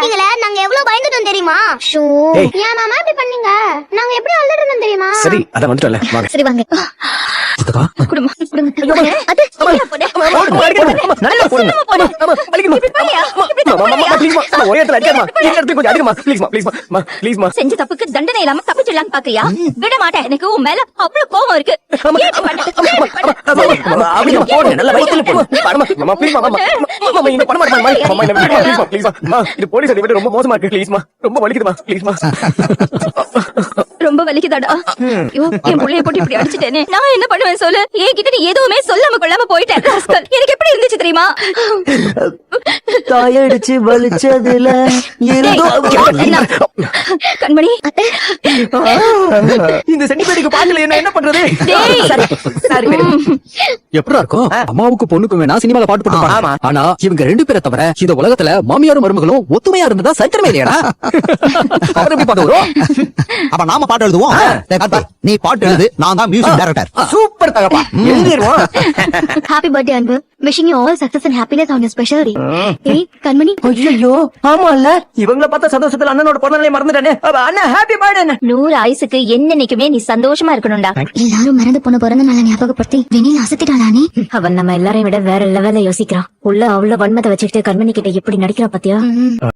மாட்டீங்களே, நாங்க எவ்வளவு பயந்துட்டோம் தெரியுமா? ஏன் மாமா இப்படி பண்ணீங்க? நாங்க எப்படி அழுதுட்டு இருந்தோம் தெரியுமா? சரி அத வந்துட்டோம்ல வாங்க. சரி வாங்க. சித்தப்பா குடுமா குடுங்க. அது நல்லா போடுங்க. அம்மா வலிக்குமா? அம்மா ப்ளீஸ் மா. ஒரே இடத்துல அடிக்காதமா. இந்த இடத்துல கொஞ்சம் அடிக்குமா. ப்ளீஸ் மா. செஞ்ச தப்புக்கு தண்டனை இல்லாம தப்பிச்சிடலாம் பாக்குறியா? விட மாட்டேன். எனக்கு உன் மேல அவ்வளவு கோவம் இருக்கு. அப்படியே போடுங்க. நல்லா வயித்துல போடுங்க. அம்மா ப்ளீஸ் மா. அம்மா இந்த பண்ண மாட்டேன். அம்மா என்ன ப்ளீஸ் மா. இது போலீஸ் அடி விட்டு ரொம்ப மோசமா இருக்கு. ப்ளீஸ் மா. ரொம்ப வலிக்குதுமா. ப்ளீஸ் மா. ரொம்ப வலிக்குதாடா. ஐயோ என் புள்ளைய போட்டு இப்படி அடிச்சிட்டேனே. நான் என்ன பண்ணுவேன் சொல்லு? என்கிட்ட நீ எதுவுமே சொல்லாம கொள்ளாம போயிட்டேன். எனக்கு எப்படி இருந்துச்சு தெரியுமா? தாயடிச்சு வலிச்சதுல கண்மணி இந்த சென்டிமீட்டருக்கு பாக்கல என்ன பண்றது? எப்படி இருக்கும்? அம்மாவுக்கு பொண்ணுக்கும் வேணா சினிமால பாட்டு போட்டுருப்பாங்க. ஆனா இவங்க ரெண்டு பேரை தவிர இந்த உலகத்துல மாமியாரும் மருமகளும் ஒத்துமையா இருந்ததா சரித்திரமே இல்லையாடா? அவர் எப்படி பாட்டு வரும்? அப்ப நாம பாட்டு எழுதுவோம். நீ பாட்டு எழுது, நான் தான் மியூசிக் டைரக்டர். சூப்பர் தகப்பா. எழுதிடுவோம். Happy birthday Anbu. Wishing you all success and happiness on your special day. ஏய் கண்மணி, ஐயோ ஆமா இல்ல இவங்கள பார்த்தா சந்தோஷத்துல அண்ணனோட பிறந்தநாளை மறந்துட்டானே. அண்ணா ஹாப்பி பர்த்டே. 100 ஆயுசுக்கு என்னைக்குமே நீ சந்தோஷமா இருக்கணும்டா. எல்லாரும் மறந்து போன பிறந்த நாளை ஞாபகப்படுத்தி வெண்ணில் அசத்திட்டாளானே. அவன் நம்ம எல்லாரையும் விட வேற லெவல்ல யோசிக்கிறான். உள்ள அவ்வளவு வன்மத்தை வச்சுக்கிட்டு கண்மணி கிட்ட எப்படி நடிக்கிறா பாத்தியா?